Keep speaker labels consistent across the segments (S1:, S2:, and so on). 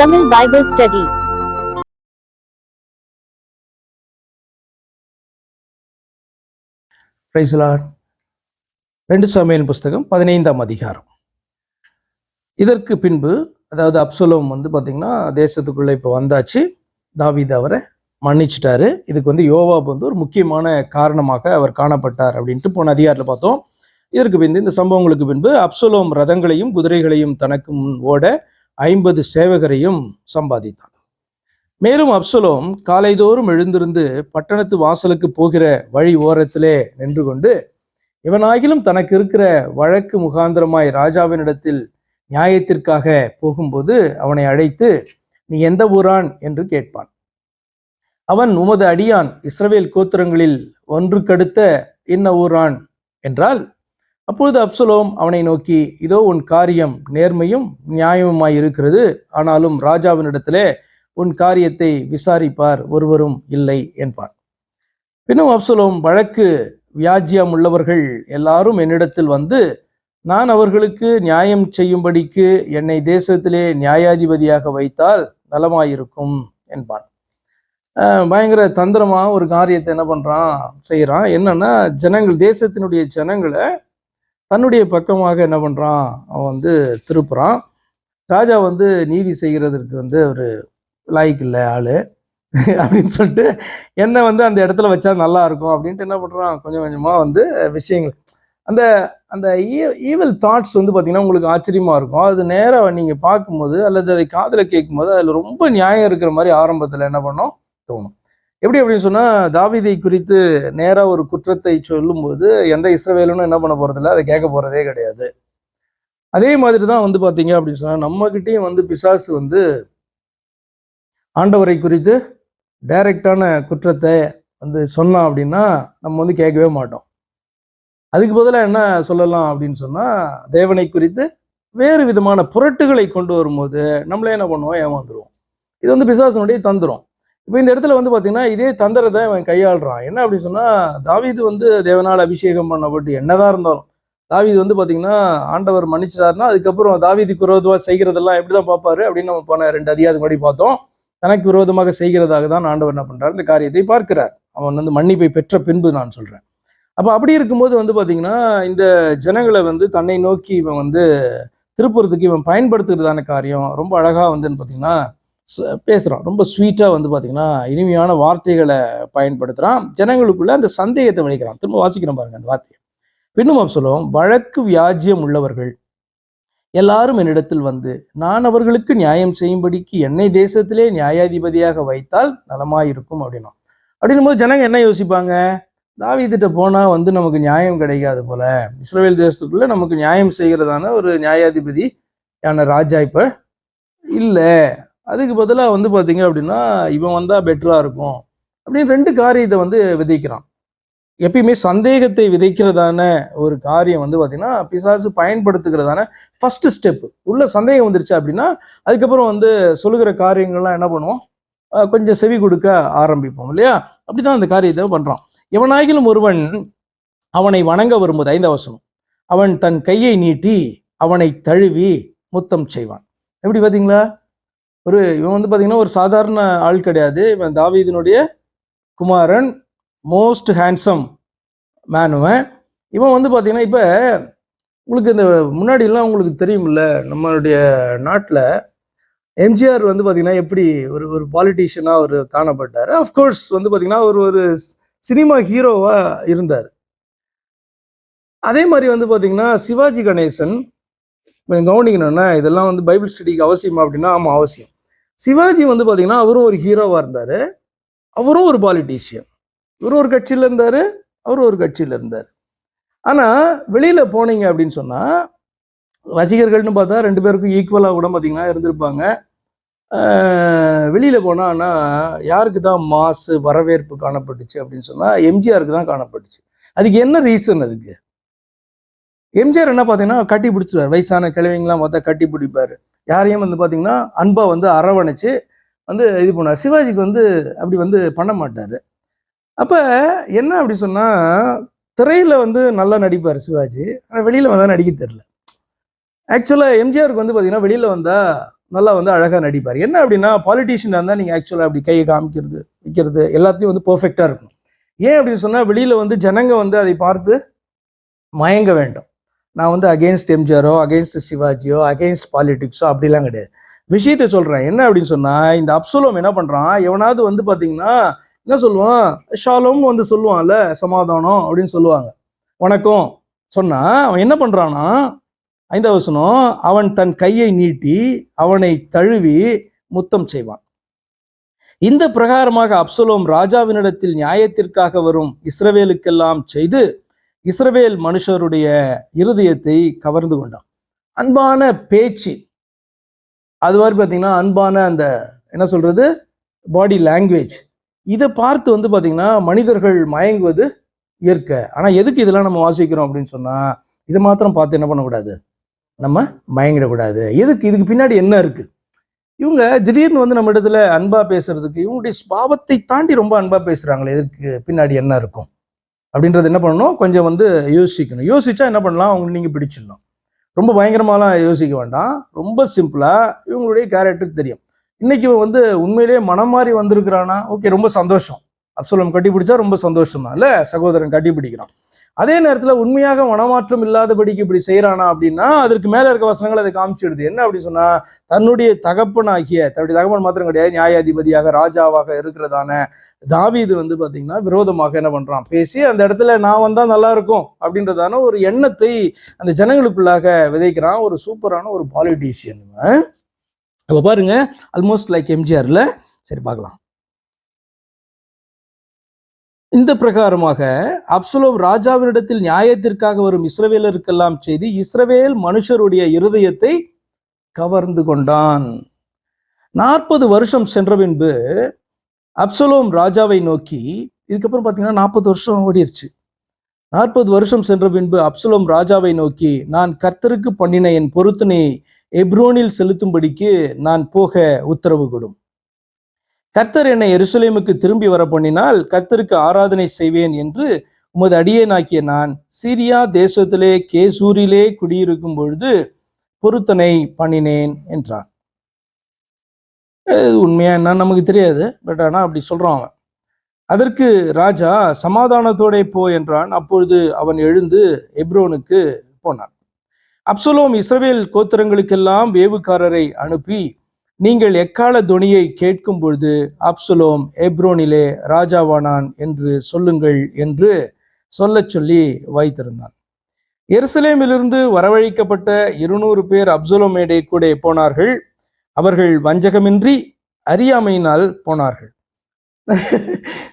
S1: Tamil Bible Study.
S2: Praise the Lord. 2 Samuel புஸ்தகம் 15ஆம் அதிகாரம். இதற்கு பின்பு, அதாவது அப்சலோம் பார்த்தீங்கன்னா தேசத்துக்குள்ள இப்போ வந்தாச்சு. தாவீது அவரை மன்னிச்சிட்டாரு. இதுக்கு யோவாப் ஒரு முக்கியமான காரணமாக அவர் காணப்பட்டார் அப்படின்ட்டு போன அதிகாரத்தில் பார்த்தோம். இதற்கு பின்பு, இந்த சம்பவங்களுக்கு பின்பு அப்சலோம் ரதங்களையும் குதிரைகளையும் தனக்கு முன் ஓட 50 சேவகரையும் சம்பாதித்தான். மேலும் அப்சலோம் காலைதோறும் எழுந்திருந்து பட்டணத்து வாசலுக்கு போகிற வழி ஓரத்திலே நின்று கொண்டு, இவனாகிலும் தனக்கு இருக்கிற வழக்கு முகாந்திரமாய் ராஜாவினிடத்தில் நியாயத்திற்காக போகும்போது அவனை அழைத்து, நீ எந்த ஊரான் என்று கேட்பான். அவன், உமது அடியான் இஸ்ரவேல் கோத்திரங்களில் ஒன்றுக்கடுத்த இன்ன ஊரான் என்றால், அப்பொழுது அப்சலோம் அவனை நோக்கி, இதோ உன் காரியம் நேர்மையும் நியாயமுமாய் இருக்கிறது. ஆனாலும் ராஜாவினிடத்திலே உன் காரியத்தை விசாரிப்பார் ஒருவரும் இல்லை என்பான். பின்னும் அப்சலோம், வழக்கு வியாஜ்யம் உள்ளவர்கள் எல்லாரும் என்னிடத்தில் வந்து, நான் அவர்களுக்கு நியாயம் செய்யும்படிக்கு என்னை தேசத்திலே நியாயாதிபதியாக வைத்தால் நலமாயிருக்கும் என்பான். பயங்கர தந்திரமா ஒரு காரியத்தை என்ன பண்றான், செய்யறான். என்னன்னா, தேசத்தினுடைய ஜனங்களை தன்னுடைய பக்கமாக என்ன பண்றான், அவன் திருப்புறான். ராஜா நீதி செய்கிறதுக்கு ஒரு லாய்க்கு இல்லை ஆளு அப்படின்னு சொல்லிட்டு என்ன அந்த இடத்துல வச்சா நல்லா இருக்கும் அப்படின்ட்டு என்ன பண்றான், கொஞ்சம் கொஞ்சமா விஷயங்கள், அந்த அந்த ஈவல் தாட்ஸ் பார்த்தீங்கன்னா உங்களுக்கு ஆச்சரியமா இருக்கும். அது நேராக நீங்க பார்க்கும்போது அல்லது அதை காதுல கேட்கும்போது அதுல ரொம்ப நியாயம் இருக்கிற மாதிரி ஆரம்பத்துல என்ன பண்ணோம் தோணும். எப்படி அப்படின்னு சொன்னா, தாவீதை குறித்து நேரா ஒரு குற்றத்தை சொல்லும்போது எந்த இஸ்ரவேலும் என்ன பண்ண போறதில்ல, அதை கேட்க போறதே கிடையாது. அதே மாதிரி தான் பாத்தீங்க அப்படின்னு சொன்னா, நம்ம கிட்டேயும் பிசாசு ஆண்டவரை குறித்து டைரக்டான குற்றத்தை சொன்னான் அப்படின்னா நம்ம கேட்கவே மாட்டோம். அதுக்கு பதிலாக என்ன சொல்லலாம் அப்படின்னு சொன்னா, தேவனை குறித்து வேறு விதமான புரட்டுகளை கொண்டு வரும்போது நம்மளே என்ன பண்ணுவோம், ஏமாந்துருவோம். இது பிசாசனுடைய தந்திரம். இப்போ இந்த இடத்துல பார்த்தீங்கன்னா இதே தந்திரத்தை அவன் கையாளுறான். என்ன அப்படின்னு சொன்னா, தாவீது தேவனால் அபிஷேகம் பண்ணப்பட்டு என்னதான் இருந்தாலும், தாவீது பார்த்தீங்கன்னா ஆண்டவர் மன்னிச்சிட்டாருன்னா அதுக்கப்புறம் தாவீதுக்கு விரோதமாக செய்கிறதெல்லாம் எப்படிதான் பார்ப்பாரு அப்படின்னு நம்ம போன 2 அதிகாரத்துக்கு முன்னாடி பார்த்தோம். தனக்கு விரோதமாக செய்கிறதாக தான் ஆண்டவர் என்ன பண்றாரு, இந்த காரியத்தை பார்க்கிறார். அவன் மன்னிப்பை பெற்ற பின்பு நான் சொல்றேன். அப்போ அப்படி இருக்கும்போது பார்த்தீங்கன்னா இந்த ஜனங்களை தன்னை நோக்கி இவன் திருப்புறதுக்கு இவன் பயன்படுத்துகிறதான காரியம் ரொம்ப அழகா பார்த்தீங்கன்னா பேசுறான். ரொம்ப ஸ்வீட்டா பார்த்தீங்கன்னா இனிமையான வார்த்தைகளை பயன்படுத்துறான். ஜனங்களுக்குள்ள அந்த சந்தேகத்தை விளைக்கிறான். திரும்ப வாசிக்கிறோம் பாருங்க அந்த வார்த்தையை. பின்னும் அப்சலோம், வழக்கு வியாஜ்யம் உள்ளவர்கள் எல்லாரும் என்னிடத்தில் வந்து, நான் அவர்களுக்கு நியாயம் செய்யும்படிக்கு என்னை தேசத்திலே நியாயாதிபதியாக வைத்தால் நலமாயிருக்கும் அப்படின்னா. அப்படின்னும் போது ஜனங்க என்ன யோசிப்பாங்க, தாவீதுகிட்ட போனா நமக்கு நியாயம் கிடைக்காது போல, இஸ்ரவேல் தேசத்துக்குள்ள நமக்கு நியாயம் செய்கிறதான ஒரு நியாயாதிபதி ராஜா இப்ப இல்லை, அதுக்கு பதிலாக பார்த்தீங்க அப்படின்னா இவன் வந்தால் பெட்டராக இருக்கும் அப்படின்னு 2 காரியத்தை விதைக்கிறான். எப்பயுமே சந்தேகத்தை விதைக்கிறதான ஒரு காரியம் பார்த்தீங்கன்னா பிசாசு பயன்படுத்துகிறதான ஃபர்ஸ்ட் ஸ்டெப். உள்ள சந்தேகம் வந்துருச்சு அப்படின்னா அதுக்கப்புறம் சொல்லுகிற காரியங்கள்லாம் என்ன பண்ணுவோம், கொஞ்சம் செவி கொடுக்க ஆரம்பிப்போம் இல்லையா. அப்படிதான் அந்த காரியத்தை பண்ணுறான். எவனாகிலும் ஒருவன் அவனை வணங்க வரும்போது, 5ஆம் வசனம், அவன் தன் கையை நீட்டி அவனை தழுவி முத்தம் செய்வான். எப்படி பார்த்தீங்களா, இவன் பார்த்தீங்கன்னா ஒரு சாதாரண ஆள் கிடையாது. இவன் தாவீதினுடைய குமாரன், மோஸ்ட் ஹேண்ட்ஸம் மேனுவன். இவன் பார்த்தீங்கன்னா இப்போ உங்களுக்கு இந்த முன்னாடிலாம் உங்களுக்கு தெரியுமில்ல, நம்மளுடைய நாட்டில் எம்ஜிஆர் பார்த்தீங்கன்னா எப்படி ஒரு பாலிட்டிஷியனாக ஒரு காணப்பட்டார். அஃப்கோர்ஸ் பார்த்தீங்கன்னா ஒரு சினிமா ஹீரோவாக இருந்தார். அதே மாதிரி பார்த்தீங்கன்னா சிவாஜி கணேசன், கவனிக்கணும்னா இதெல்லாம் பைபிள் ஸ்டடிக்கு அவசியமா அப்படின்னா ஆமாம் அவசியம். சிவாஜி பார்த்தீங்கன்னா அவரும் ஒரு ஹீரோவாக இருந்தார், அவரும் ஒரு பாலிட்டிஷியன். இவரும் ஒரு கட்சியில் இருந்தார், அவரும் ஒரு கட்சியில் இருந்தார். ஆனால் வெளியில் போனீங்க அப்படின்னு சொன்னால் ரசிகர்கள்னு பார்த்தா 2 பேருக்கும் ஈக்குவலாக கூட பார்த்தீங்கன்னா இருந்திருப்பாங்க. வெளியில் போனால் ஆனால் யாருக்கு தான் மாசு வரவேற்பு காணப்பட்டுச்சு அப்படின்னு சொன்னால் எம்ஜிஆருக்கு தான் காணப்பட்டுச்சு. அதுக்கு என்ன ரீசன்? அதுக்கு எம்ஜிஆர் என்ன பார்த்தீங்கன்னா கட்டி பிடிச்சிருவார். வயசான கிழவிங்களாம் பார்த்தா கட்டி பிடிப்பார். யாரையும் பார்த்தீங்கன்னா அன்பா அரவணைச்சு இது பண்ணார். சிவாஜிக்கு அப்படி பண்ண மாட்டார். அப்போ என்ன அப்படி சொன்னால், திரையில் நல்லா நடிப்பார் சிவாஜி, ஆனால் வெளியில் வந்தால் நடிக்க தெரியல. ஆக்சுவலாக எம்ஜிஆருக்கு பார்த்தீங்கன்னா வெளியில் வந்தால் நல்லா வந்து அழகாக நடிப்பார். என்ன அப்படின்னா, பாலிட்டிஷியனாக இருந்தால் நீங்கள் ஆக்சுவலாக அப்படி கையை காமிக்கிறது வைக்கிறது எல்லாத்தையும் வந்து பர்ஃபெக்டாக இருக்கணும். ஏன் அப்படின்னு சொன்னால், வெளியில் வந்து ஜனங்க வந்து அதை பார்த்து மயங்க வேண்டும். நான் வந்து அகெயின்ஸ்ட் எம்ஜிஆரோ, அகெயின்ஸ்ட் சிவாஜியோ, அகெயின்ஸ்ட் பாலிடிக்ஸோ அப்படிலாம் கிடையாது. விஷயத்தை சொல்கிறேன். என்ன அப்படின்னு சொன்னால், இந்த அப்சலோம் என்ன பண்ணுறான், எவனாவது வந்து பார்த்தீங்கன்னா என்ன சொல்லுவான், ஷாலோம் வந்து சொல்லுவான்ல, சமாதானம் அப்படின்னு சொல்லுவாங்க, வணக்கம் சொன்னால் அவன் என்ன பண்ணுறான்னா, 5வது வசனம், அவன் தன் கையை நீட்டி அவனை தழுவி முத்தம் செய்வான். இந்த பிரகாரமாக அப்சலோம் ராஜாவினிடத்தில் நியாயத்திற்காக வரும் இஸ்ரவேலுக்கெல்லாம் செய்து இஸ்ரவேல் மனுஷருடைய இருதயத்தை கவர்ந்து கொண்டான். அன்பான பேச்சு, அது மாதிரி பார்த்தீங்கன்னா அன்பான அந்த என்ன சொல்றது பாடி லாங்குவேஜ், இதை பார்த்து வந்து பார்த்தீங்கன்னா மனிதர்கள் மயங்குவது இயற்கை. ஆனால் எதுக்கு இதெல்லாம் நம்ம வாசிக்கிறோம் அப்படின்னு சொன்னால், இதை மாத்திரம் பார்த்து என்ன பண்ணக்கூடாது, நம்ம மயங்கிடக்கூடாது. எதுக்கு, இதுக்கு பின்னாடி என்ன இருக்கு? இவங்க திடீர்னு வந்து நம்ம இடத்துல அன்பா பேசுறதுக்கு, இவங்களுடைய ஸ்பாவத்தை தாண்டி ரொம்ப அன்பா பேசுறாங்களே, எதுக்கு பின்னாடி என்ன இருக்கும் அப்படின்றது என்ன பண்ணணும், கொஞ்சம் வந்து யோசிக்கணும். யோசிச்சா என்ன பண்ணலாம், அவங்க நீங்க பிடிச்சிடணும். ரொம்ப பயங்கரமாலாம் யோசிக்க வேண்டாம். ரொம்ப சிம்பிளா இவங்களுடைய கேரக்டர் தெரியும். இன்னைக்கு வந்து உண்மையிலேயே மனம் மாறி வந்திருக்கிறானா, ஓகே, ரொம்ப சந்தோஷம். அப்சலோம் கட்டி பிடிச்சா ரொம்ப சந்தோஷம் தான் இல்ல, சகோதரன் கட்டி பிடிக்கிறான். அதே நேரத்தில் உண்மையாக மனமாற்றம் இல்லாதபடிக்கு இப்படி செய்யறானா அப்படின்னா, அதற்கு மேல இருக்க வசனங்கள் அதை காமிச்சிடுது. என்ன அப்படின்னு சொன்னா, தன்னுடைய தகப்பனாகிய, தன்னுடைய தகப்பன் மாத்திரம் கிடையாது, நியாயாதிபதியாக ராஜாவாக இருக்கிறதான தாவீது வந்து பாத்தீங்கன்னா விரோதமாக என்ன பண்றான், பேசி அந்த இடத்துல நான் வந்தா நல்லா இருக்கும் அப்படின்றதான ஒரு எண்ணத்தை அந்த ஜனங்களுக்குள்ளாக விதைக்கிறான். ஒரு சூப்பரான ஒரு பாலிட்டிஷியன். அப்ப பாருங்க, ஆல்மோஸ்ட் லைக் எம்ஜிஆர்ல. சரி, பார்க்கலாம். இந்த பிரகாரமாக அப்சலோம் ராஜாவினிடத்தில் நியாயத்திற்காக வரும் இஸ்ரவேலருக்கெல்லாம் செய்து இஸ்ரவேல் மனுஷருடைய இருதயத்தை கவர்ந்து கொண்டான். 40 வருஷம் சென்ற பின்பு அப்சலோம் ராஜாவை நோக்கி, இதுக்கப்புறம் பார்த்தீங்கன்னா 40 வருஷம் ஓடிருச்சு. 40 வருஷம் சென்ற பின்பு அப்சலோம் ராஜாவை நோக்கி, நான் கர்த்தருக்கு பண்ணின என் பொருத்தனை எப்ரோனில் செலுத்தும்படிக்கு நான் போக உத்தரவு கொடும். கர்த்தர் என்னை எருசலேமுக்கு திரும்பி வர பண்ணினால் கர்த்தருக்கு ஆராதனை செய்வேன் என்று உமது அடியேனாக்கிய நான் சீரியா தேசத்திலே கேசூரிலே குடியிருக்கும் பொழுது பொருத்தனை பண்ணினேன் என்றான். உண்மையா என்னன்னு நமக்கு தெரியாது, பட் ஆனால் அப்படி சொல்றான் அவன். அதற்கு ராஜா சமாதானத்தோட போ என்றான். அப்பொழுது அவன் எழுந்து எப்ரோனுக்கு போனான். அப்சலோம் இஸ்ரவேல் கோத்திரங்களுக்கெல்லாம் வேவுக்காரரை அனுப்பி, நீங்கள் எக்கால துணியை கேட்கும் பொழுது அப்சலோம் எப்ரோனிலே ராஜாவானான் என்று சொல்லுங்கள் என்று சொல்லி வைத்திருந்தான். எருசலேமிலிருந்து வரவழைக்கப்பட்ட 200 பேர் அப்சலோமேடே கூட போனார்கள். அவர்கள் வஞ்சகமின்றி அறியாமையினால் போனார்கள்.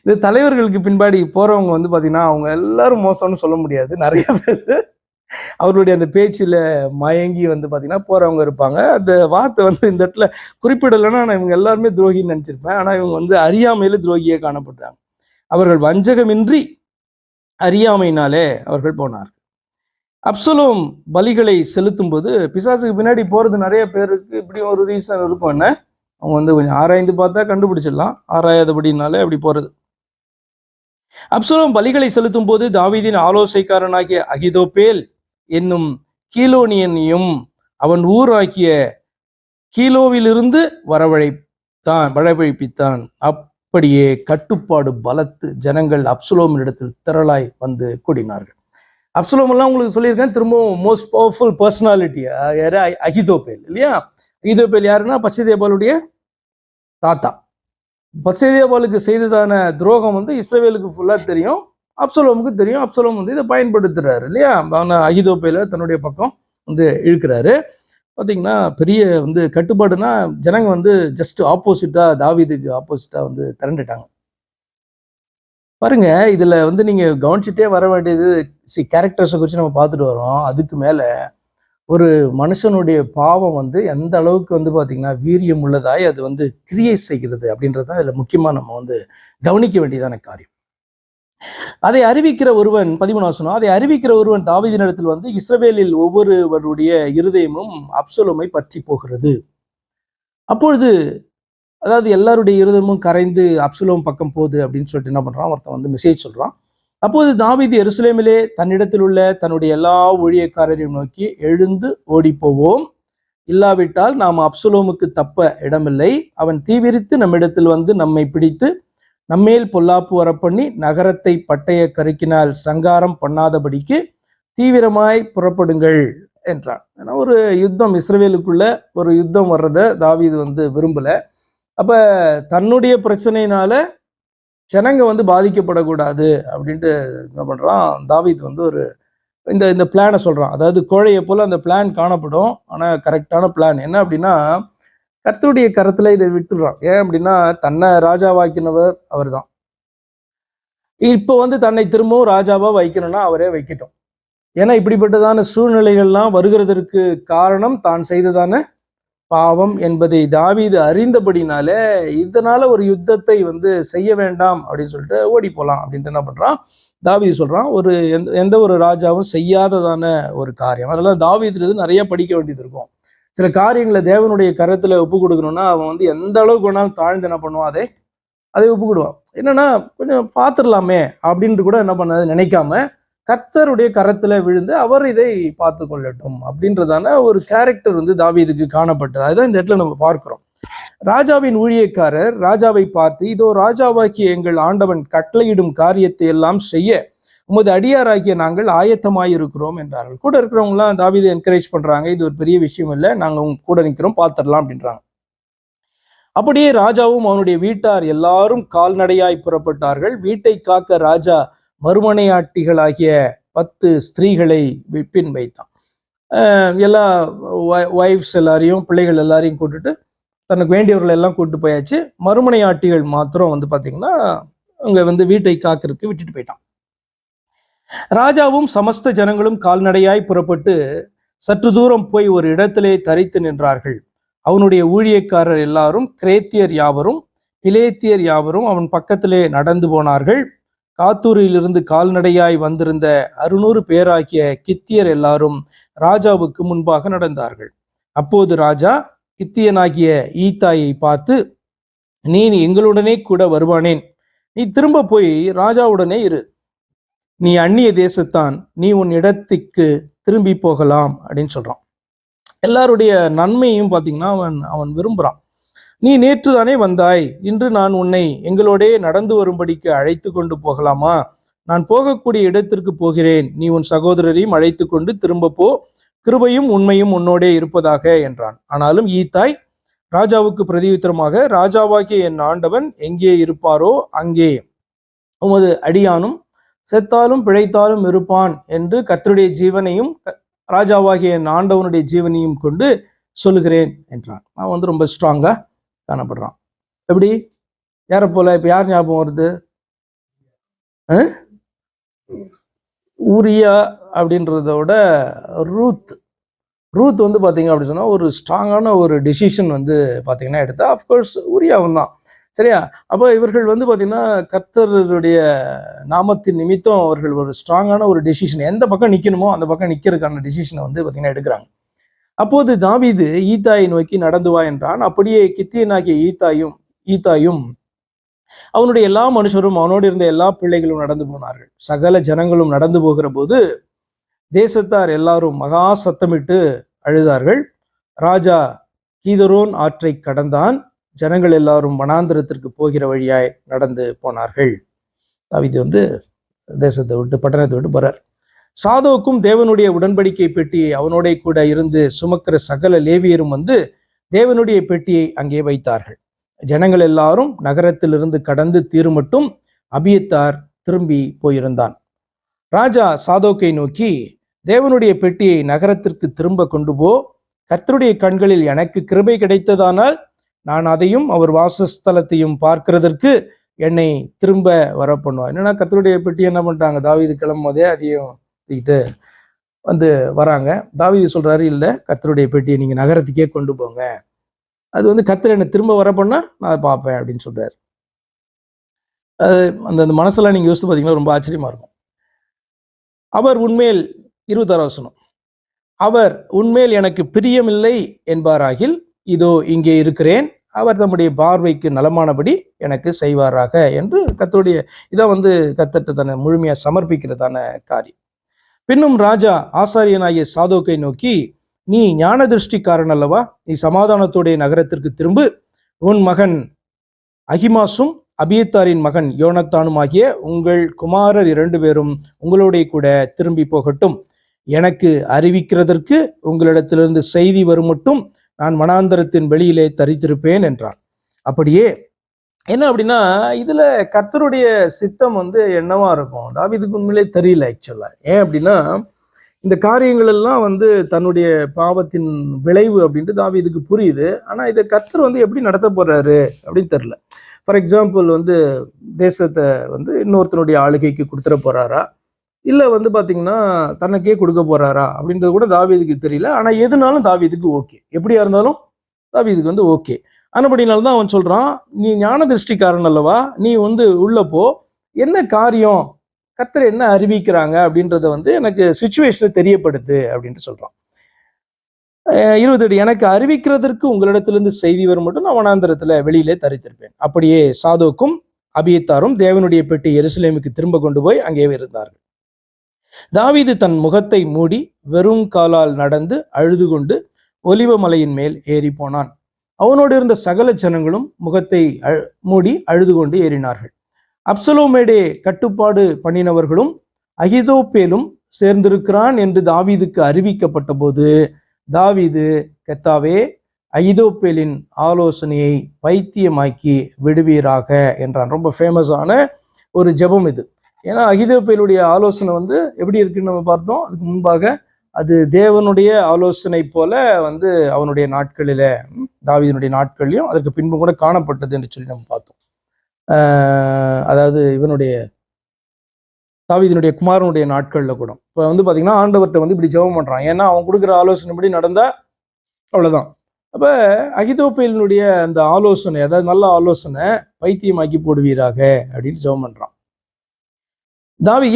S2: இந்த தலைவர்களுக்கு பின்பாடி போறவங்க வந்து பாத்தீங்கன்னா அவங்க எல்லாரும் மோசம்னு சொல்ல முடியாது. நிறைய பேர் அவருடைய அந்த பேச்சில் மயங்கி வந்து பார்த்தீங்கன்னா போகிறவங்க இருப்பாங்க. அந்த வார்த்தை வந்து இந்த இடத்துல குறிப்பிடலைன்னா நான் இவங்க எல்லாருமே துரோகின்னு நினச்சிருப்பேன். ஆனால் இவங்க வந்து அறியாமையில துரோகியே காணப்படுறாங்க. அவர்கள் வஞ்சகமின்றி அறியாமையினாலே அவர்கள் போனார். அப்சலோம் பலிகளை செலுத்தும் போது பிசாசுக்கு பின்னாடி போகிறது நிறைய பேருக்கு இப்படி ஒரு ரீசன் இருக்கும். என்ன, அவங்க வந்து கொஞ்சம் ஆராய்ந்து பார்த்தா கண்டுபிடிச்சிடலாம், ஆராயாதபடினாலே அப்படி போகிறது. அப்சலோம் பலிகளை செலுத்தும் போது தாவீதின் ஆலோசனைக்காரனாகிய அகிதோப்பேல் என்னும் கீலோனியனையும் அவன் ஊராகிய கீலோவிலிருந்து வரவழைப்பித்தான். அப்படியே கட்டுப்பாடு பலத்து ஜனங்கள் அப்சலோமினிடத்தில் திரளாய் வந்து கூடினார்கள். அப்சலோம் எல்லாம் உங்களுக்கு சொல்லியிருக்கேன். திரும்பவும் மோஸ்ட் பவர்ஃபுல் பர்சனாலிட்டி யாரு, அகிதோப்பேல் இல்லையா? அகிதோப்பேல் யாருன்னா பத்சேபாளுடைய தாத்தா. பத்சேபாளுக்கு செய்ததான துரோகம் வந்து இஸ்ரவேலுக்கு ஃபுல்லா தெரியும், அப்சலோமுக்கு தெரியும். அப்சலோம் வந்து இதை பயன்படுத்துறாரு இல்லையா, அவனை அகிதோப்பேல தன்னுடைய பக்கம் வந்து இழுக்கிறாரு. பார்த்தீங்கன்னா பெரிய வந்து கட்டுப்பாடுனா ஜனங்க வந்து ஜஸ்ட் ஆப்போசிட்டா, தாவீதுக்கு ஆப்போசிட்டா வந்து திரண்டுட்டாங்க. பாருங்க, இதுல வந்து நீங்க கவனிச்சுட்டே வர வேண்டியது, கேரக்டர்ஸை குறித்து நம்ம பார்த்துட்டு வரோம். அதுக்கு மேல ஒரு மனுஷனுடைய பாவம் வந்து எந்த அளவுக்கு வந்து பார்த்தீங்கன்னா வீரியம் உள்ளதாய் அது வந்து கிரியேட் செய்கிறது அப்படின்றது தான் இதில் முக்கியமாக நம்ம வந்து கவனிக்க வேண்டியதான காரியம். அதை அறிவிக்கிற ஒருவன், 13 வசனம், அதை அறிவிக்கிற ஒருவன் தாவீதினிடத்தில் வந்து இஸ்ரவேலில் ஒவ்வொருவருடைய இருதயமும் அப்சலோமை பற்றி போகிறது. அப்பொழுது அதாவது எல்லாருடைய இருதயமும் கரைந்து அப்சலோம் பக்கம் போகுது அப்படின்னு சொல்லிட்டு என்ன பண்றான், ஒருத்தன் வந்து மெசேஜ் சொல்றான். அப்போது தாவீது எருசலேமிலே தன்னிடத்தில் உள்ள தன்னுடைய எல்லா ஊழியக்காரரையும் நோக்கி, எழுந்து ஓடி போவோம், இல்லாவிட்டால் நாம் அப்சலோமுக்கு தப்ப இடமில்லை. அவன் தீவிரித்து நம்மிடத்தில் வந்து நம்மை பிடித்து நம்மேல் பொல்லாப்பு வரப்பண்ணி நகரத்தை பட்டய கருக்கினால் சங்காரம் பண்ணாதபடிக்கு தீவிரமாய் புறப்படுங்கள் என்றான். ஏன்னா ஒரு யுத்தம், இஸ்ரவேலுக்குள்ள ஒரு யுத்தம் வர்றத தாவீது வந்து விரும்பல. அப்ப தன்னுடைய பிரச்சனையினால ஜனங்க வந்து பாதிக்கப்படக்கூடாது அப்படின்ட்டு என்ன பண்றான், தாவீது வந்து ஒரு இந்த இந்த பிளானை சொல்றான். அதாவது கோழையை போல அந்த பிளான் காணப்படும், ஆனா கரெக்டான பிளான் என்ன அப்படின்னா, கர்த்தருடைய கரத்துல இதை விட்டுடுறான். ஏன் அப்படின்னா, தன்னை ராஜாவாக்கினவர் அவர் தான். இப்போ வந்து தன்னை திரும்பவும் ராஜாவா வைக்கணும்னா அவரே வைக்கட்டும். ஏன்னா இப்படிப்பட்டதான சூழ்நிலைகள்லாம் வருகிறதற்கு காரணம் தான் செய்ததான பாவம் என்பதை தாவீது அறிந்தபடினாலே இதனால ஒரு யுத்தத்தை வந்து செய்ய வேண்டாம் அப்படின்னு சொல்லிட்டு ஓடி போலாம் அப்படின்ட்டு என்ன பண்றான், தாவீது சொல்றான். ஒரு எந்த ஒரு ராஜாவும் செய்யாததான ஒரு காரியம். அதனால தாவீதுல இருந்து நிறைய படிக்க வேண்டியது இருக்கும். சில காரியங்களை தேவனுடைய கரத்துல ஒப்பு கொடுக்கணும்னா அவன் வந்து எந்த அளவுக்கு வேணாலும் தாழ்ந்து என்ன பண்ணுவான், அதை ஒப்புக்கிடுவான். என்னன்னா கொஞ்சம் பார்த்துடலாமே அப்படின்ட்டு கூட என்ன பண்ணாது நினைக்காம கர்த்தருடைய கரத்துல விழுந்து அவர் இதை பார்த்து கொள்ளட்டும் அப்படின்றதான ஒரு கேரக்டர் வந்து தாவீதுக்கு காணப்பட்டது. அதுதான் இந்த இடத்துல நம்ம பார்க்கிறோம். ராஜாவின் ஊழியக்காரர் ராஜாவை பார்த்து, இதோ ராஜாவாக்கிய எங்கள் ஆண்டவன் கட்டளையிடும் காரியத்தை எல்லாம் செய்ய உமது அடியாராகிய நாங்கள் ஆயத்தமாயிருக்கிறோம் என்றார்கள். கூட இருக்கிறவங்களாம் தாவீதை என்கரேஜ் பண்றாங்க, இது ஒரு பெரிய விஷயம் இல்லை, நாங்க உங்க கூட நிற்கிறோம், பார்த்துடலாம் அப்படின்றாங்க. அப்படியே ராஜாவும் அவனுடைய வீட்டார் எல்லாரும் கால்நடையாய் புறப்பட்டார்கள். வீட்டை காக்க ராஜா மறுமனையாட்டிகளாகிய 10 ஸ்திரீகளை பின் வைத்தான். எல்லா வைஃப்ஸ் எல்லாரையும் பிள்ளைகள் எல்லாரையும் கூட்டுட்டு தனக்கு வேண்டியவர்கள் எல்லாம் கூப்பிட்டு போயாச்சு. மறுமனையாட்டிகள் மாத்திரம் வந்து பார்த்தீங்கன்னா அங்கே வந்து வீட்டை காக்கிறதுக்கு விட்டுட்டு போயிட்டான். ராஜாவும் சமஸ்த ஜனங்களும் கால்நடையாய் புறப்பட்டு சற்று தூரம் போய் ஒரு இடத்திலே தரித்து நின்றார்கள். அவனுடைய ஊழியக்காரர் எல்லாரும் கிரேத்தியர் யாவரும் பிலேத்தியர் யாவரும் அவன் பக்கத்திலே நடந்து போனார்கள். காத்தூரிலிருந்து கால்நடையாய் வந்திருந்த 600 பேராகிய கித்தியர் எல்லாரும் ராஜாவுக்கு முன்பாக நடந்தார்கள். அப்போது ராஜா கித்தியனாகிய ஈத்தாயை பார்த்து, நீ எங்களுடனே கூட வருவானேன், நீ திரும்ப போய் ராஜாவுடனே இரு, நீ அந்நிய தேசத்தான், நீ உன் இடத்துக்கு திரும்பி போகலாம் அப்படின்னு சொல்றான். எல்லாருடைய நன்மையும் பார்த்தீங்கன்னா அவன் விரும்புறான். நீ நேற்று தானே வந்தாய், இன்று நான் உன்னை எங்களோடே நடந்து வரும்படிக்கு அழைத்து கொண்டு போகலாமா? நான் போகக்கூடிய இடத்திற்கு போகிறேன், நீ உன் சகோதரரையும் அழைத்து கொண்டு திரும்ப போ, கிருபையும் உண்மையும் உன்னோடே இருப்பதாக என்றான். ஆனாலும் ஈத்தாய் ராஜாவுக்கு பிரதியுத்தரமாக, ராஜாவாகிய என் ஆண்டவன் எங்கே இருப்பாரோ அங்கே உமது அடியானும் செத்தாலும் பிழைத்தாலும் இருப்பான் என்று கர்த்தருடைய ஜீவனையும் ராஜாவாகிய என் ஆண்டவனுடைய ஜீவனையும் கொண்டு சொல்லுகிறேன் என்றான். அவன் வந்து ரொம்ப ஸ்ட்ராங்கா காணப்படுறான். எப்படி, யாரை போல? இப்ப யார் ஞாபகம் வருது? ஊரியா அப்படின்றத விட ரூத் வந்து பார்த்தீங்க அப்படின்னு சொன்னால் ஒரு ஸ்ட்ராங்கான ஒரு டிசிஷன் வந்து பார்த்தீங்கன்னா எடுத்தா. அஃப்கோர்ஸ் ஊரியாவும் தான், சரியா? அப்போ இவர்கள் வந்து பார்த்தீங்கன்னா கர்த்தருடைய நாமத்தின் நிமித்தம் அவர்கள் ஒரு ஸ்ட்ராங்கான ஒரு டிசிஷன், எந்த பக்கம் நிற்கணுமோ அந்த பக்கம் நிற்கிறதுக்கான டிசிஷனை வந்து பார்த்தீங்கன்னா எடுக்கிறாங்க. அப்போது தாவீது ஈத்தாயை நோக்கி நடந்து வா என்றான். அப்படியே கித்தியனாகிய ஈத்தாயும் அவனுடைய எல்லா மனுஷரும் அவனோடு இருந்த எல்லா பிள்ளைகளும் நடந்து போனார்கள். சகல ஜனங்களும் நடந்து போகிற போது தேசத்தார் எல்லாரும் மகா சத்தமிட்டு அழுதார்கள். ராஜா கீதரோன் ஆற்றை கடந்தான். ஜனங்கள் எல்லாரும் வனாந்திரத்திற்கு போகிற வழியாய் நடந்து போனார்கள். தாவீது வந்து தேசத்தை விட்டு பட்டணத்தை விட்டு போறார். சாதோக்கும் தேவனுடைய உடன்படிக்கை பெட்டியை அவனோட கூட இருந்து சுமக்கிற சகல லேவியரும் வந்து தேவனுடைய பெட்டியை அங்கே வைத்தார்கள். ஜனங்கள் எல்லாரும் நகரத்திலிருந்து கடந்து தீருமட்டும் அபியத்தார் திரும்பி போயிருந்தான். ராஜா சாதோக்கை நோக்கி, தேவனுடைய பெட்டியை நகரத்திற்கு திரும்ப கொண்டு போ, கர்த்தருடைய கண்களில் எனக்கு கிருபை கிடைத்ததானால் நான் அதையும் அவர் வாசஸ்தலத்தையும் பார்க்கிறதற்கு என்னை திரும்ப வர பண்ணுவான். என்னன்னா கர்த்தருடைய பெட்டி என்ன பண்ணிட்டாங்க, தாவீது கிளம்பும் போதே அதையும் தூக்கிட்டு வந்து வராங்க. தாவீது சொல்றாரு, இல்லை, கர்த்தருடைய பெட்டியை நீங்க நகரத்துக்கே கொண்டு போங்க, அது வந்து கர்த்தர் என்னை திரும்ப வர பண்ணா நான் அதை பார்ப்பேன் அப்படின்னு சொல்றாரு. அது அந்த மனசெல்லாம் நீங்க யோசித்து பார்த்தீங்கன்னா ரொம்ப ஆச்சரியமா இருக்கும். அவர் உண்மையில் 26 வசனம், அவர் உண்மையில் எனக்கு பிரியமில்லை என்பாராகில் இதோ இங்கே இருக்கிறேன், அவர் தம்முடைய பார்வைக்கு நலமானபடி எனக்கு செய்வாராக என்று கர்த்தருடைய இதான் வந்து கர்த்தர்ட்ட தன்னை முழுமையா சமர்ப்பிக்கிறதான காரியம். பின்னும் ராஜா ஆசாரியனாகிய சாதோக்கை நோக்கி, நீ ஞான திருஷ்டிக்காரன் அல்லவா, நீ சமாதானத்தோடைய நகரத்திற்கு திரும்பு, உன் மகன் அகிமாசும் அபியத்தாரின் மகன் யோனத்தானும் ஆகிய உங்கள் குமாரர் 2 பேரும் உங்களுடைய கூட திரும்பி போகட்டும். எனக்கு அறிவிக்கிறதற்கு உங்களிடத்திலிருந்து செய்தி வரும் மட்டும் நான் வனாந்தரத்தின் வெளியிலே தரித்திருப்பேன் என்றான். அப்படியே என்ன அப்படின்னா, இதுல கர்த்தருடைய சித்தம் என்னவா இருக்கும் தாவீதுக்கு உண்மையிலே தெரியல ஆக்சுவலா. ஏன் அப்படின்னா, இந்த காரியங்கள் எல்லாம் தன்னுடைய பாவத்தின் விளைவு அப்படின்ட்டு தாவீதுக்கு புரியுது. ஆனா இதை கர்த்தர் எப்படி நடத்த போறாரு அப்படின்னு தெரியல. ஃபார் எக்ஸாம்பிள் தேசத்தை இன்னொருத்தனுடைய ஆளுகைக்கு கொடுத்துட போறாரா, இல்ல பாத்தீங்கன்னா தனக்கே கொடுக்க போறாரா அப்படின்றது கூட தாவீதுக்கு தெரியல. ஆனா எதுனாலும் தாவீதுக்கு ஓகே, எப்படியா இருந்தாலும் தாவீதுக்கு ஓகே. ஆனபடினால்தான் அவன் சொல்றான், நீ ஞான திருஷ்டிக்காரன் அல்லவா, நீ உள்ள போ, என்ன காரியம் கர்த்தர் என்ன அறிவிக்கிறாங்க அப்படின்றத எனக்கு சிச்சுவேஷனை தெரியப்படுத்து அப்படின்ட்டு சொல்றான். 28 எனக்கு அறிவிக்கிறதற்கு உங்களிடத்திலிருந்து செய்தி வரும் மட்டும் நான் வனாந்தரத்துல வெளியிலே தரித்திருப்பேன். அப்படியே சாதோக்கும் அபியத்தாரும் தேவனுடைய பெட்டி எருசலேமுக்கு திரும்ப கொண்டு போய் அங்கே இருந்தார்கள். தாவீது தன் முகத்தை மூடி வெறும் காலால் நடந்து அழுது கொண்டு ஒலிவ மலையின் மேல் ஏறி போனான். அவனோடு இருந்த சகல ஜனங்களும் முகத்தை மூடி அழுது கொண்டு ஏறினார்கள். அப்சலோமேடே கட்டுப்பாடு பண்ணினவர்களும் அகிதோப்பேலும் சேர்ந்திருக்கிறான் என்று தாவீதுக்கு அறிவிக்கப்பட்ட போது தாவீது, கர்த்தாவே, அகிதோப்பேலின் ஆலோசனையை பைத்தியமாக்கி விடுவீராக என்றான். ரொம்ப ஃபேமஸான ஒரு ஜெபம் இது. ஏன்னா அகிதோப்பேலுடைய ஆலோசனை எப்படி இருக்குன்னு நம்ம பார்த்தோம் அதுக்கு முன்பாக. அது தேவனுடைய ஆலோசனை போல அவனுடைய நாட்களில, தாவீதினுடைய நாட்கள்லையும் அதற்கு பின்பு கூட காணப்பட்டது என்று சொல்லி நம்ம பார்த்தோம். அதாவது இவனுடைய தாவீதினுடைய குமாரனுடைய நாட்கள்ல கூட இப்போ பாத்தீங்கன்னா ஆண்டவர்கிட்ட இப்படி ஜெபம் பண்றான். ஏன்னா அவன் கொடுக்குற ஆலோசனைப்படி நடந்தா அவ்வளவுதான். அப்ப அகிதோப்பேலினுடைய அந்த ஆலோசனை, அதாவது நல்ல ஆலோசனை, பைத்தியமாக்கி போடுவீராக அப்படின்னு ஜெபம் பண்றான்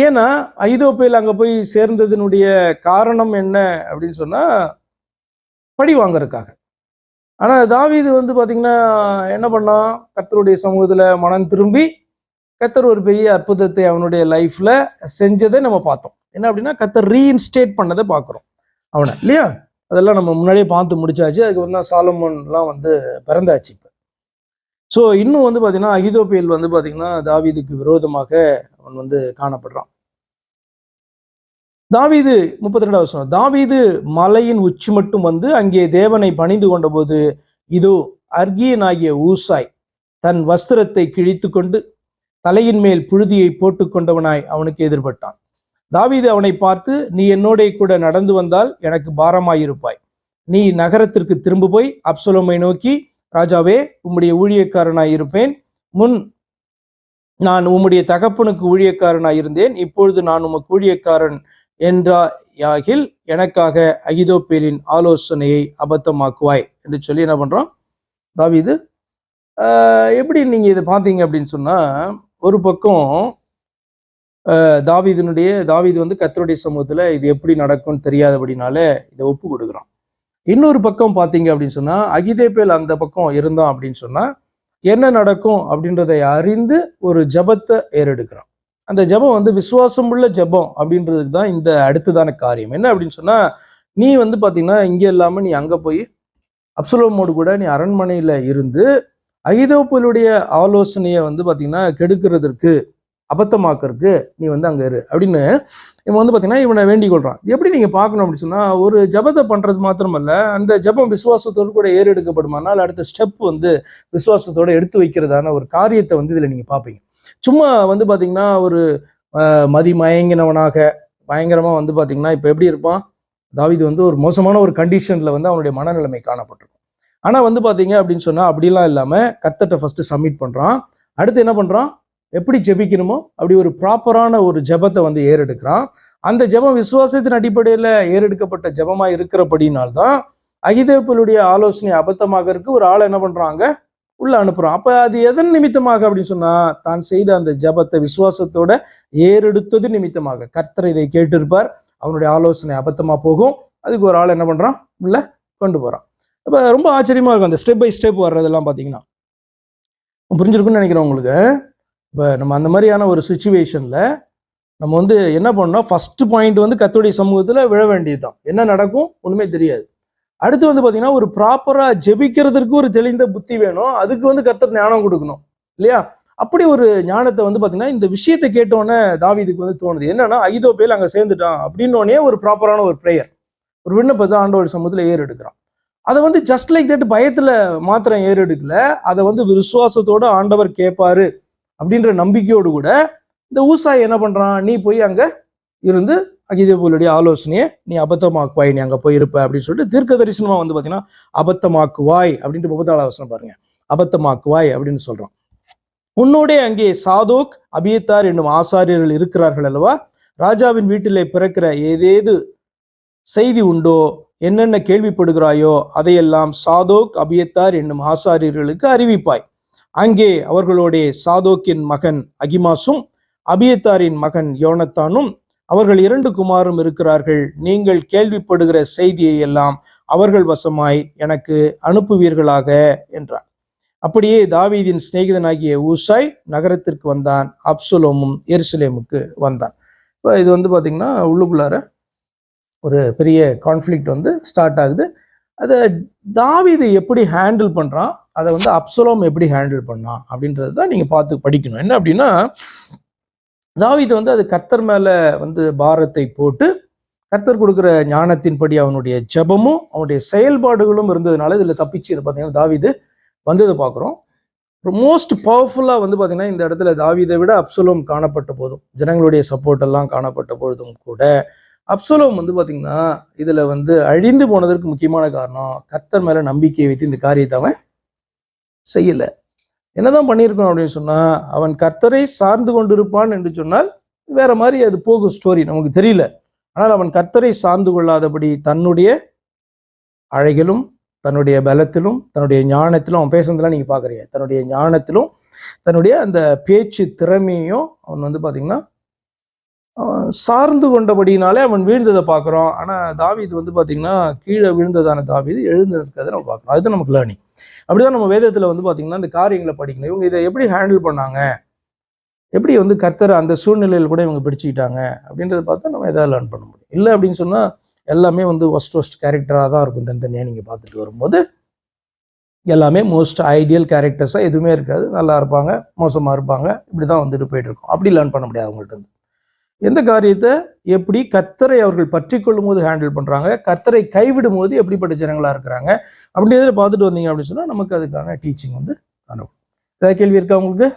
S2: ஏன்னா அகிதோப்பேல் அங்க போய் சேர்ந்ததனுடைய காரணம் என்ன அப்படின்னு சொன்னா பழி வாங்கறதுக்காக. ஆனா தாவீது பாத்தீங்கன்னா என்ன பண்ணான், கர்த்தருடைய சமூகத்துல மனம் திரும்பி கர்த்தர் ஒரு பெரிய அற்புதத்தை அவனுடைய லைஃப்ல செஞ்சதை நம்ம பார்த்தோம். என்ன அப்படின்னா கர்த்தர் ரீஇன்ஸ்டேட் பண்ணதை பார்க்குறோம் அவனை, இல்லையா? அதெல்லாம் நம்ம முன்னாடியே பார்த்து முடிச்சாச்சு. அதுக்கப்புறம் தான் சாலமோன்லாம் பிறந்தாச்சு. இப்போ ஸோ இன்னும் பார்த்தீங்கன்னா அகிதோப்பேல் பார்த்தீங்கன்னா தாவீதுக்கு விரோதமாக அவன் காணப்படுறான். தாவீது 32வது வசனம், தாவீது மலையின் உச்சி மட்டும் அங்கே தேவனை பணிந்து கொண்ட போது இதோ அர்கியனாகிய ஊசாய் தன் வஸ்திரத்தை கிழித்து கொண்டு தலையின் மேல் புழுதியை போட்டு கொண்டவனாய் அவனுக்கு எதிர்பட்டான். தாவீது அவனை பார்த்து, நீ என்னோட கூட நடந்து வந்தால் எனக்கு பாரமாயிருப்பாய். நீ நகரத்திற்கு திரும்ப போய் அப்சலோமை நோக்கி, ராஜாவே, உம்முடைய ஊழியக்காரனாய் இருப்பேன். முன் நான் உம்முடைய தகப்பனுக்கு ஊழியக்காரனாய் இருந்தேன், இப்பொழுது நான் உமக்கு ஊழியக்காரன் என்றாகில் எனக்காக அகிதோப்பேலின் ஆலோசனையை அபத்தமாக்குவாய் என்று சொல்லி என்ன பண்றான் தாவீது. எப்படி நீங்க இதை பார்த்தீங்க அப்படின்னு சொன்னா, ஒரு பக்கம் தாவீது கர்த்தருடைய சமூகத்துல இது எப்படி நடக்கும்னு தெரியாதபடினால இதை ஒப்பு கொடுக்குறான். இன்னொரு பக்கம் பார்த்தீங்க அப்படின்னு சொன்னா, அகிதோப்பேல் அந்த பக்கம் இருந்தான் அப்படின்னு சொன்னா என்ன நடக்கும் அப்படின்றதை அறிந்து ஒரு ஜபத்தை ஏறெடுக்கிறான். அந்த ஜபம் விசுவாசம் உள்ள ஜபம் அப்படின்றதுக்கு தான் இந்த அடுத்ததான காரியம். என்ன அப்படின்னு சொன்னா, நீ பாத்தீங்கன்னா இங்க இல்லாம நீ அங்க போய் அப்சலோமோடு கூட நீ அரண்மனையில இருந்து அகிதோப்பேலுடைய ஆலோசனையை பாத்தீங்கன்னா கெடுக்கிறதுக்கு, அபத்தமாக்குறதுக்கு நீ அங்க இரு அப்படின்னு இவன் பாத்தீங்கன்னா இவனை வேண்டிக் கொள்றான். எப்படி நீங்க பார்க்கணும் அப்படின்னு சொன்னா, ஒரு ஜபத்தை பண்றது மாத்திரமல்ல, அந்த ஜபம் விசுவாசத்தோடு கூட ஏறெடுக்கப்படுமானால் அடுத்த ஸ்டெப் விசுவாசத்தோட எடுத்து வைக்கிறதான ஒரு காரியத்தை இதுல நீங்க பார்ப்பீங்க. சும்மா பாத்தீங்கன்னா ஒரு மதிமயங்கினவனாக பயங்கரமா பாத்தீங்கன்னா இப்ப எப்படி இருப்பான் தாவீது, ஒரு மோசமான ஒரு கண்டிஷன்ல அவனுடைய மனநிலைமை காணப்பட்டிருக்கும். ஆனா பாத்தீங்க அப்படின்னு சொன்னா அப்படிலாம் இல்லாம கர்த்தர்ட்ட ஃபர்ஸ்ட் சப்மிட் பண்றான். அடுத்து என்ன பண்றான், எப்படி ஜெபிக்கணுமோ அப்படி ஒரு ப்ராப்பரான ஒரு ஜபத்தை ஏறெடுக்கிறான். அந்த ஜபம் விசுவாசத்தின் அடிப்படையில ஏறெடுக்கப்பட்ட ஜபமா இருக்கிறபடினால்தான் அகிதோப்பேலுடைய ஆலோசனை அபத்தமாகறதுக்கு ஒரு ஆளை என்ன பண்றாங்க உள்ள அனுப்புறான். அப்ப அது எதன் நிமித்தமாக அப்படின்னு சொன்னா, தான் செய்த அந்த ஜபத்தை விசுவாசத்தோட ஏறெடுத்தது நிமித்தமாக. கர்த்தர் இதை கேட்டிருப்பார், அவனுடைய ஆலோசனை அபத்தமா போகும், அதுக்கு ஒரு ஆள் என்ன பண்றான் உள்ள கொண்டு போறான். அப்ப ரொம்ப ஆச்சரியமா இருக்கும் அந்த ஸ்டெப் பை ஸ்டெப் வர்றதெல்லாம் பாத்தீங்கன்னா. புரிஞ்சிருக்குன்னு நினைக்கிறேன் உங்களுக்கு. இப்போ நம்ம அந்த மாதிரியான ஒரு சுச்சுவேஷன்ல நம்ம என்ன பண்ணோம், ஃபர்ஸ்ட் பாயிண்ட் கர்த்தருடைய சமூகத்துல விழ வேண்டியதுதான். என்ன நடக்கும் ஒண்ணுமே தெரியாது. அடுத்து வந்து பாத்தீங்கன்னா ஒரு ப்ராப்பரா ஜெபிக்கிறதுக்கு ஒரு தெளிந்த புத்தி வேணும். அதுக்கு வந்து கர்த்தர் ஞானம் கொடுக்கணும் இல்லையா? அப்படி ஒரு ஞானத்தை வந்து பாத்தீங்கன்னா இந்த விஷயத்தை கேட்டோன்னே தாவீதுக்கு வந்து தோணுது. என்னன்னா அகிதோப்பேல் அங்க சேர்ந்துட்டான் அப்படின்னோடனே ஒரு ப்ராப்பரான ஒரு பிரேயர், ஒரு விண்ணப்பத்தை ஆண்டவர் சமூகத்துல ஏறெடுக்கிறான். அதை வந்து ஜஸ்ட் லைக் தட் பயத்துல மாத்திரம் ஏறெடுக்கல, அதை வந்து விசுவாசத்தோட ஆண்டவர் கேட்பாரு அப்படின்ற நம்பிக்கையோடு கூட இந்த ஊசாய் என்ன பண்றான், நீ போய் அங்க இருந்து அகிதோப்பேலுடைய ஆலோசனையை நீ அபத்தமாக்குவாய், நீ அங்க போயிருப்ப அப்படின்னு சொல்லிட்டு தீர்க்க தரிசனமா வந்து பாத்தீங்கன்னா அபத்தமாக்குவாய் அப்படின்ட்டு 34 வசனம் பாருங்க, அபத்தமாக்குவாய் அப்படின்னு சொல்றான். உன்னோடே அங்கே சாதோக் அபியத்தார் என்னும் ஆசாரியர்கள் இருக்கிறார்கள் அல்லவா? ராஜாவின் வீட்டிலே பிறக்கிற ஏதேது செய்தி உண்டோ, என்னென்ன கேள்விப்படுகிறாயோ அதையெல்லாம் சாதோக் அபியத்தார் என்னும் ஆசாரியர்களுக்கு அறிவிப்பாய். அங்கே அவர்களோடே சாதோக்கின் மகன் அகிமாசும் அபியத்தாரின் மகன் யோனத்தானும் அவர்கள் 2 குமாரும் இருக்கிறார்கள். நீங்கள் கேள்விப்படுகிற செய்தியை எல்லாம் அவர்கள் வசமாய் எனக்கு அனுப்புவீர்களாக என்றார். அப்படியே தாவீதின் சிநேகிதனாகிய ஊசாய் நகரத்திற்கு வந்தான். அப்சலோமும் எருசலேமுக்கு வந்தான். இப்போ இது வந்து பாத்தீங்கன்னா உள்ளுக்குள்ளார ஒரு பெரிய கான்ஃப்ளிக்ட் வந்து ஸ்டார்ட் ஆகுது. அதை தாவீது எப்படி ஹேண்டில் பண்றான், அதை வந்து அப்சலோம் எப்படி ஹேண்டில் பண்ணான் அப்படின்றது தான் நீங்க பார்த்து படிக்கணும். என்ன அப்படின்னா, தாவீது வந்து அது கர்த்தர் மேல வந்து பாரத்தை போட்டு கர்த்தர் கொடுக்குற ஞானத்தின்படி அவனுடைய ஜெபமும் அவனுடைய செயல்பாடுகளும் இருந்ததுனால இதுல தப்பிச்சு பார்த்தீங்கன்னா தாவீது வந்ததை பார்க்குறோம். மோஸ்ட் பவர்ஃபுல்லா வந்து பார்த்தீங்கன்னா இந்த இடத்துல தாவீதை விட அப்சலோம் காணப்பட்ட போதும், ஜனங்களுடைய சப்போர்ட் எல்லாம் காணப்பட்ட பொழுதும் கூட அப்சலோம் வந்து பார்த்தீங்கன்னா இதுல வந்து அழிந்து போனதற்கு முக்கியமான காரணம் கர்த்தர் மேல நம்பிக்கையை வைத்து இந்த காரியத்தை அவன் செய்யல. என்னதான் பண்ணியிருக்கணும் அப்படின்னு சொன்னா, அவன் கர்த்தரை சார்ந்து கொண்டிருப்பான் என்று சொன்னால் வேற மாதிரி அது போகும் ஸ்டோரி, நமக்கு தெரியல. ஆனால் அவன் கர்த்தரை சார்ந்து கொள்ளாதபடி தன்னுடைய அழகிலும் தன்னுடைய பலத்திலும் தன்னுடைய ஞானத்திலும், அவன் பேசுறதுலாம் நீங்க பாக்குறீங்க, தன்னுடைய ஞானத்திலும் தன்னுடைய அந்த பேச்சு திறமையும் அவன் வந்து பாத்தீங்கன்னா சார்ந்து கொண்டபடினாலே அவன் வீழ்ந்ததை பார்க்குறோம். ஆனால் தாவீது வந்து பார்த்தீங்கன்னா கீழே விழுந்ததான தாவீது எழுந்து இருக்கிறத நம்ம பார்க்குறோம். அதுதான் நமக்கு லேர்னிங். அப்படிதான் நம்ம வேதத்தில் வந்து பார்த்தீங்கன்னா இந்த காரியங்களை படிக்கணும். இவங்க இதை எப்படி ஹேண்டில் பண்ணாங்க, எப்படி வந்து கர்த்தர் அந்த சூழ்நிலையில் கூட இவங்க பிடிச்சிக்கிட்டாங்க அப்படின்றத பார்த்தா நம்ம எதாவது லேர்ன் பண்ண முடியும். இல்லை அப்படின்னு சொன்னால் எல்லாமே வந்து ஒஸ்ட் கேரக்டராக தான் இருக்கும். தனித்தனியாக நீங்கள் பார்த்துட்டு வரும்போது எல்லாமே மோஸ்ட் ஐடியல் கேரக்டர்ஸாக எதுவுமே இருக்காது. நல்லா இருப்பாங்க, மோசமாக இருப்பாங்க, இப்படி தான் வந்துட்டு போயிட்டு இருக்கும். அப்படி லேர்ன் பண்ண முடியாது அவங்கள்ட்ட இருந்து. எந்த காரியத்தை எப்படி கர்த்தரை அவர்கள் பற்றி கொள்ளும் போது ஹேண்டில் பண்றாங்க, கர்த்தரை கைவிடும் போது எப்படிப்பட்ட ஜனங்களா இருக்கிறாங்க அப்படின்றத பார்த்துட்டு வந்தீங்க அப்படின்னு சொன்னா நமக்கு அதுக்கான டீச்சிங் வந்து காணப்படும். ஏதாவது கேள்வி இருக்கா உங்களுக்கு?